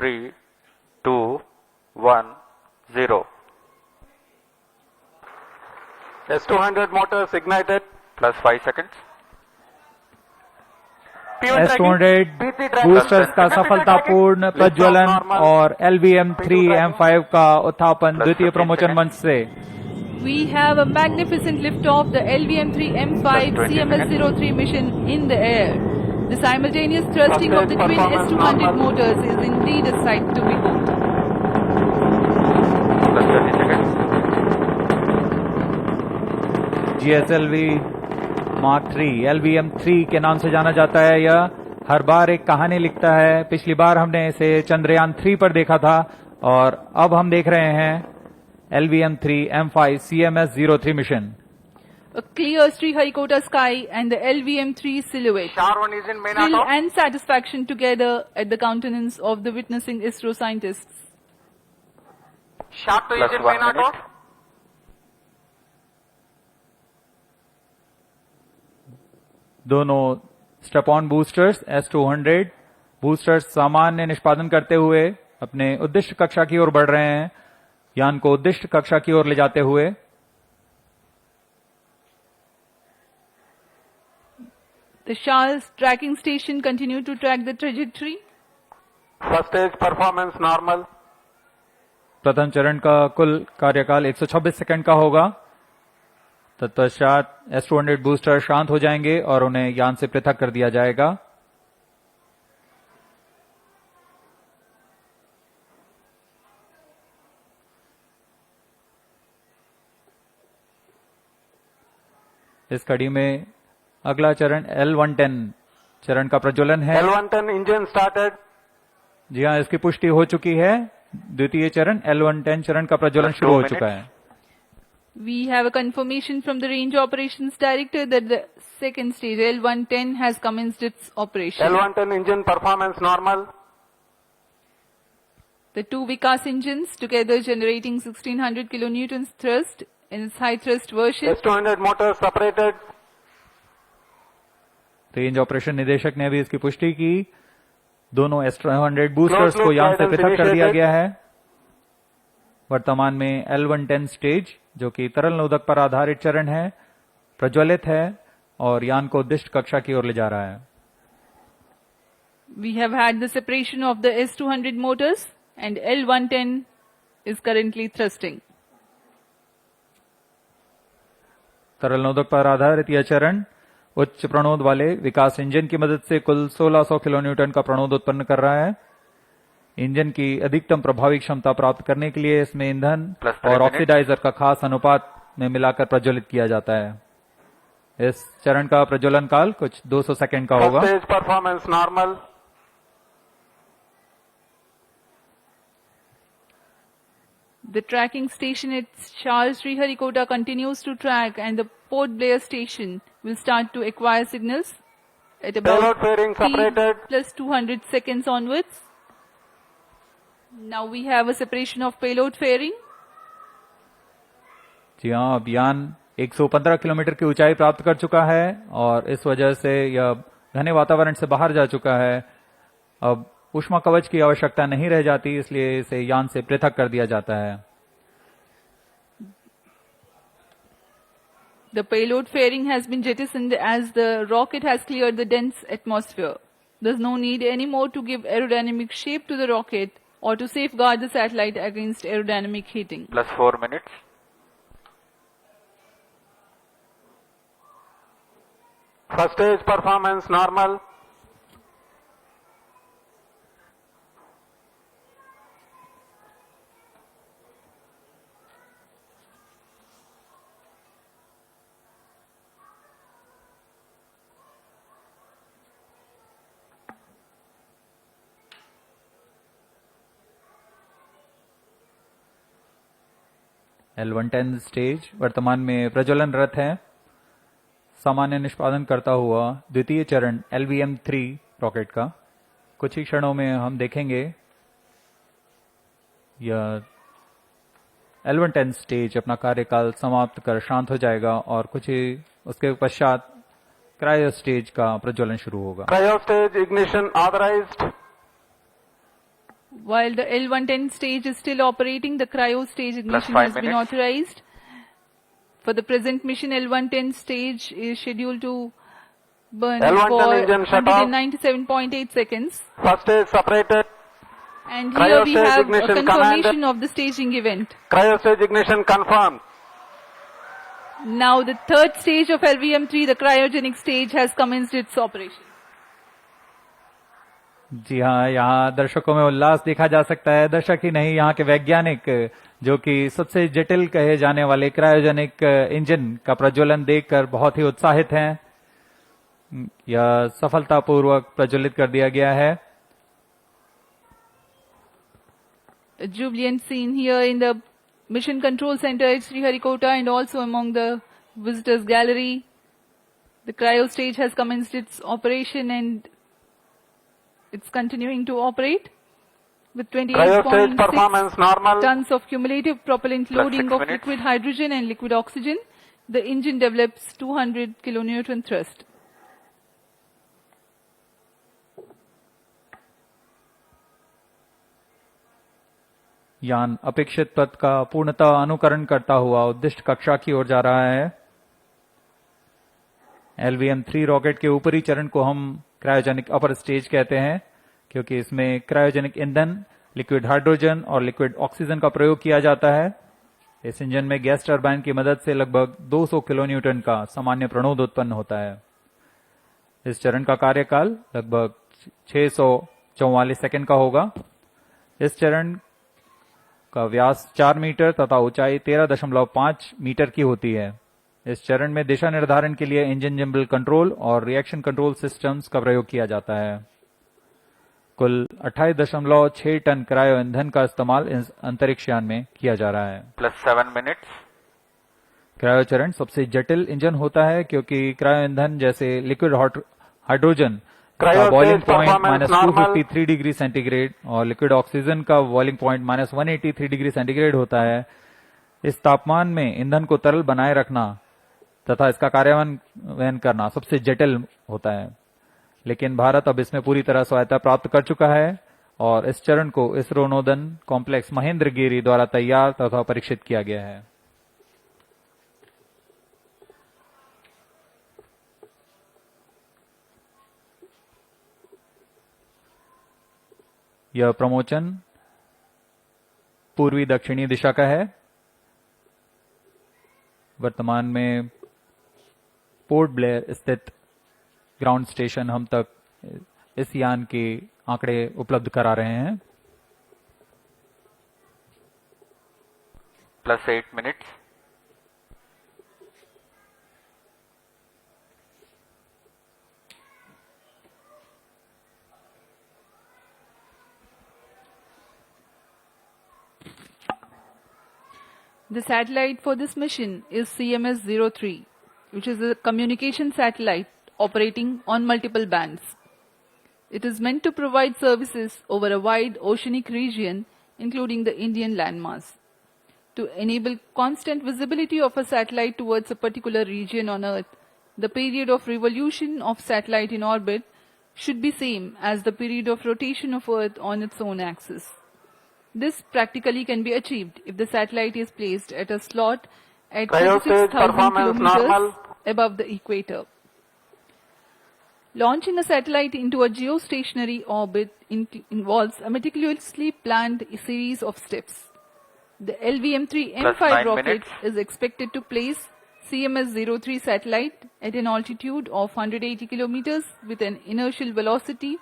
3, 2, 1, 0. S200 motors ignited. Plus 5 seconds. S200 boosters का सफलतापूर्ण प्रज्वलन और LVM-3M5 का उत्थापन द्वितीय प्रमोचन मंच से। We have a magnificent liftoff, the LVM-3M5 CMS-03 mission in the air. The simultaneous thrusting of the twin S200 motors is indeed a sight to behold. Plus 30 seconds. GSLV Mark 3 LVM-3 के नाम से जाना जाता है। यह हर बार एक कहानी लिखता है। पिछली बार हमने इसे चंद्रयान 3 पर देखा था और अब हम देख रहे हैं LVM-3M5 CMS-03 mission. A clear Sriharikota sky and the LVM-3 silhouette. Sharwan is in main Thrill auto. and satisfaction together at the countenance of the witnessing ISRO scientists. Sharp to is in main auto. दोनों step on boosters S200 boosters सामान्य निष्पादन करते हुए अपने उद्दिष्ट कक्षा की ओर बढ़ रहे हैं, यान को उद्दिष्ट कक्षा की ओर ले जाते हुए। The Charles tracking station continued to track the trajectory. First stage performance normal. प्रथम चरण का कुल कार्यकाल 126 सेकंड का होगा। तत्पश्चात S200 बूस्टर शांत हो जाएंगे और उन्हें यान से पृथक कर दिया जाएगा। इस कड़ी में अगला चरण L110 चरण का प्रज्वलन है। L110 engine started. जी हाँ, इसकी पुष्टि हो चुकी है। द्वितीय चरण L110 चरण का प्रज्वलन शुरू हो चुका है। We have a confirmation from the Range Operations Director that the second stage L110 has commenced its operation. L110 engine performance normal. The two Vikas engines together generating 1600 kilonewtons thrust in its high thrust version. S200 motors separated. Range operation निदेशक ने अभी इसकी पुष्टि की। दोनों S200 boosters को यान से पृथक कर दिया गया है। वर्तमान में L110 स्टेज, जो कि तरल नोदक पर आधारित चरण है, प्रज्वलित है और यान को उद्दिष्ट कक्षा की ओर ले जा रहा है। We have had the separation of the S200 motors and L110 is currently thrusting. तरल नोदक पर आधारित यह चरण उच्च प्रणोद वाले विकास इंजन की मदद से कुल 1600 किलोन्यूटन का प्रणोद उत्पन्न कर रहा है। इंजन की अधिकतम प्रभावी क्षमता प्राप्त करने के लिए इसमें ईंधन और ऑक्सीडाइजर का खास अनुपात में मिलाकर प्रज्वलित किया जाता है। इस चरण का प्रज्वलन काल कुछ 200 सेकंड का होगा। First stage performance normal. The tracking station at Charles Sriharikota continues to track and the Port Blair station will start to acquire signals at about Payload fairing separated. plus 200 seconds onwards. Now we have a separation of payload fairing. जी हाँ, अब यान 115 kilometre की ऊंचाई प्राप्त कर चुका है और इस वजह से यह घने वातावरण से बाहर जा चुका है। अब ऊष्मा कवच की आवश्यकता नहीं रह जाती, इसलिए इसे यान से पृथक कर दिया जाता है। The payload fairing has been jettisoned as the rocket has cleared the dense atmosphere. There's no need anymore to give aerodynamic shape to the rocket or to safeguard the satellite against aerodynamic heating. Plus 4 minutes. First stage performance normal. L110 stage वर्तमान में प्रज्वलनरत है। सामान्य निष्पादन करता हुआ द्वितीय चरण LVM-3 rocket का कुछ ही क्षणों में हम देखेंगे। यह L110 स्टेज अपना कार्यकाल समाप्त कर शांत हो जाएगा और कुछ ही उसके पश्चात क्रायो स्टेज का प्रज्वलन शुरू होगा। Cryo stage ignition authorized. While the L110 stage is still operating, the cryo stage ignition 5 has been minutes. authorized. For the present mission, L110 stage is scheduled to burn L110 for engine shut off. 197.8 seconds. First stage separated. And Cryo here we stage have a ignition confirmation of the staging event. Cryo stage ignition confirmed. Now the third stage of LVM-3, the cryogenic stage, has commenced its operation. जी हाँ, यहाँ दर्शकों में उल्लास देखा जा सकता है। दर्शक ही नहीं, यहाँ के वैज्ञानिक जो कि सबसे जटिल कहे जाने वाले क्रायोजेनिक इंजन का प्रज्वलन देखकर बहुत ही उत्साहित हैं। यह सफलतापूर्वक प्रज्वलित कर दिया गया है। A jubilant scene here in the Mission Control Center at Sriharikota and also among the visitors gallery. The cryo stage has commenced its operation and it's continuing to operate with Cryo stage performance 28.6 normal. tons of cumulative propellant Plus loading 6 of minutes. liquid hydrogen and liquid oxygen. The engine develops 200 kilonewton thrust. यान अपेक्षित पथ का पूर्णतः अनुकरण करता हुआ उद्दिष्ट कक्षा की ओर जा रहा है। LVM-3 रॉकेट के ऊपरी चरण को हम क्रायोजेनिक अपर स्टेज कहते हैं, क्योंकि इसमें क्रायोजेनिक ईंधन, लिक्विड हाइड्रोजन और लिक्विड ऑक्सीजन का प्रयोग किया जाता है। इस इंजन में गैस टरबाइन की मदद से लगभग 200 किलोन्यूटन का सामान्य प्रणोद उत्पन्न होता है। इस चरण का कार्यकाल लगभग 644 सेकंड का होगा। इस चरण का व्यास 4 मीटर तथा ऊंचाई 13.5 मीटर की होती है। इस चरण में दिशा निर्धारण के लिए इंजन जिम्बल कंट्रोल और रिएक्शन कंट्रोल सिस्टम्स का प्रयोग किया जाता है। कुल 28.6 टन क्रायो ईंधन का इस्तेमाल इस अंतरिक्ष यान में किया जा रहा है। Plus 7 minutes. क्रायो चरण सबसे जटिल इंजन होता है, क्योंकि क्रायो ईंधन जैसे लिक्विड हाइड्रोजन का Cryo boiling stage point performance normal. -253 degree centigrade और लिक्विड ऑक्सीजन का बॉइलिंग पॉइंट -183 डिग्री सेंटीग्रेड होता है। इस तापमान में ईंधन को तरल बनाए रखना तथा इसका कार्यान्वयन करना सबसे जटिल होता है, लेकिन भारत अब इसमें पूरी तरह स्वायत्ता प्राप्त कर चुका है और इस चरण को इसरो नोदन कॉम्प्लेक्स महेंद्रगिरी द्वारा तैयार तथा परीक्षित किया गया है। यह प्रमोचन पूर्वी दक्षिणी दिशा का है। वर्तमान में पोर्ट ब्लेयर स्थित ग्राउंड स्टेशन हम तक इस यान के आंकड़े उपलब्ध करा रहे हैं। Plus 8 minutes. The satellite for this mission is CMS-03, which is a communication satellite operating on multiple bands. It is meant to provide services over a wide oceanic region, including the Indian landmass. To enable constant visibility of a satellite towards a particular region on Earth, the period of revolution of satellite in orbit should be same as the period of rotation of Earth on its own axis. This practically can be achieved if the satellite is placed at a slot at Cryo stage 36,000 performance kilometers normal. above the equator. Launching a satellite into a geostationary orbit involves a meticulously planned series of steps. The LVM-3 Plus M5 9 rocket minutes. is expected to place CMS-03 satellite at an altitude of 180 kilometers with an inertial velocity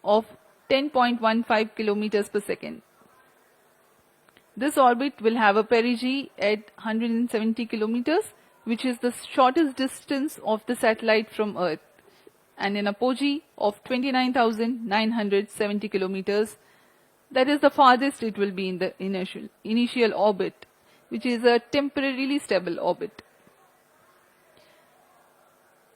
of 10.15 kilometers per second. This orbit will have a perigee at 170 kilometers, which is the shortest distance of the satellite from Earth, and an apogee of 29,970 kilometers. That is the farthest it will be in the initial orbit, which is a temporarily stable orbit.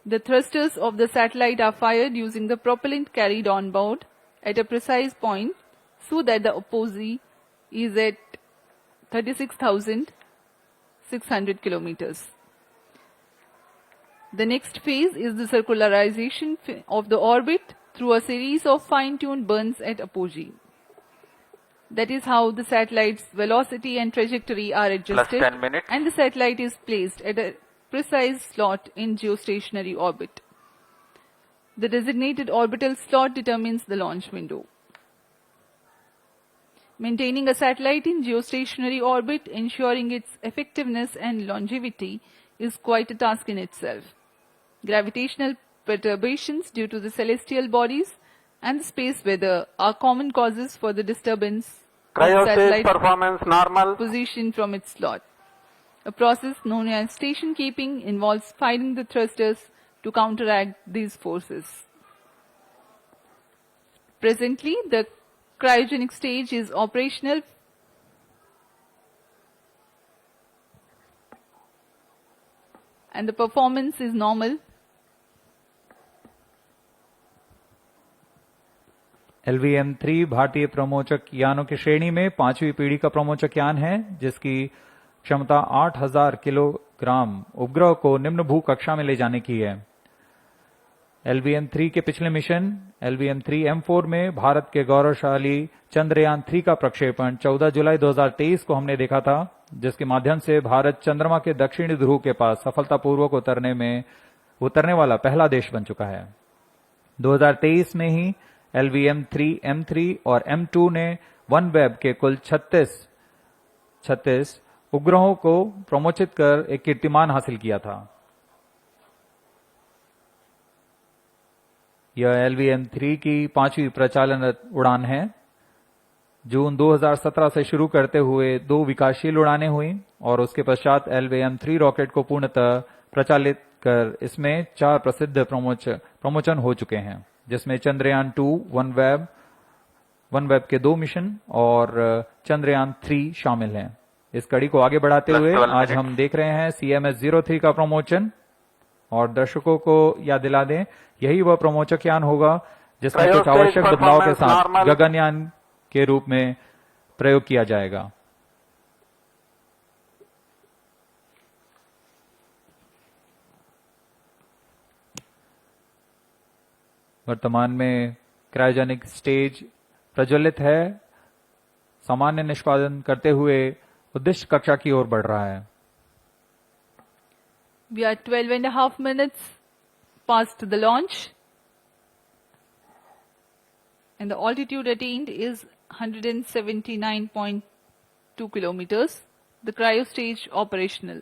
The thrusters of the satellite are fired using the propellant carried on board at a precise point so that the apogee is at 36,600 kilometers. The next phase is the circularization of the orbit through a series of fine-tuned burns at apogee. That is how the satellite's velocity and trajectory are adjusted, 10 minutes. and the satellite is placed at a precise slot in geostationary orbit. The designated orbital slot determines the launch window. Maintaining a satellite in geostationary orbit, ensuring its effectiveness and longevity, is quite a task in itself. Gravitational perturbations due to the celestial bodies and the space weather are common causes for the disturbance of Cryostage satellite performance normal. position from its slot. A process known as station keeping involves firing the thrusters to counteract these forces. Presently, the cryogenic stage is operational and the performance is normal. LVM-3 भारतीय प्रमोचक यानों की श्रेणी में 5वीं पीढ़ी का प्रमोचक यान है, जिसकी क्षमता 8000 किलोग्राम उपग्रह को निम्न भू कक्षा में ले जाने की है। LVM-3 के पिछले मिशन LVM-3M4 में भारत के गौरवशाली चंद्रयान 3 का प्रक्षेपण 14 जुलाई 2023 को हमने देखा था, जिसके माध्यम से भारत चंद्रमा के दक्षिणी ध्रुव के पास सफलतापूर्वक उतरने वाला पहला देश बन चुका है। 2023 में ही LVM-3 M3 और M2 ने OneWeb के कुल 36 उपग्रहों को प्रमोचित कर एक कीर्तिमान हासिल किया था। यह LVM-3 की 5वीं प्रचालन उड़ान है। जून 2017 से शुरू करते हुए 2 विकासशील उड़ानें हुई और उसके पश्चात LVM-3 रॉकेट को पूर्णतः प्रचालित कर इसमें 4 प्रसिद्ध प्रमोचन हो चुके हैं, जिसमें चंद्रयान 2, OneWeb के 2 मिशन और चंद्रयान 3 शामिल हैं। इस कड़ी को आगे बढ़ाते हुए आज हम देख रहे हैं CMS-03 का प्रमोचन, और दर्शकों को याद दिला दें, यही वह प्रमोचक यान होगा जिसमें कुछ आवश्यक बदलाव के साथ गगनयान के रूप में प्रयोग किया जाएगा। वर्तमान में क्रायोजेनिक स्टेज प्रज्वलित है, सामान्य निष्पादन करते हुए उद्देश्य कक्षा की ओर बढ़ रहा है। We are 12.5 minutes past the launch, and the altitude attained is 179.2 kilometers. The cryo stage operational.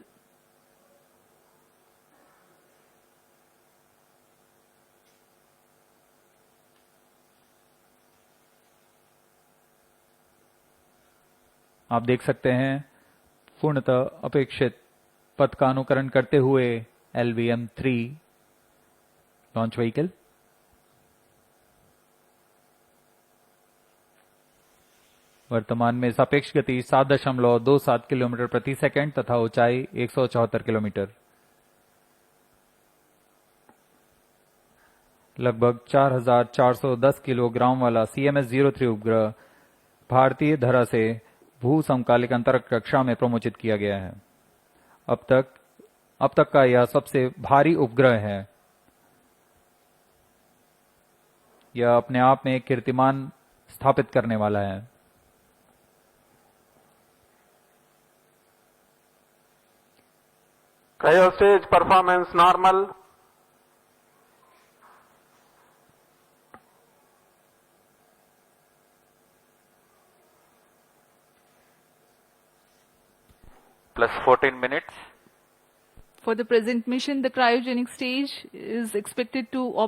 आप देख सकते हैं पूर्णतः अपेक्षित पथ का अनुकरण करते हुए LVM-3 लॉन्च व्हीकल। वर्तमान में सापेक्ष गति 7.27 किलोमीटर प्रति सेकंड तथा ऊंचाई 174 किलोमीटर। लगभग 4410 किलोग्राम वाला CMS-03 उपग्रह भारतीय धरा से भू समकालिक अंतरिक्ष कक्षा में प्रमोचित किया गया है। अब तक का यह सबसे भारी उपग्रह है। यह अपने आप में एक कीर्तिमान स्थापित करने वाला है। Cryostage performance normal. Plus 14 minutes. For the present mission, the cryogenic stage is expected to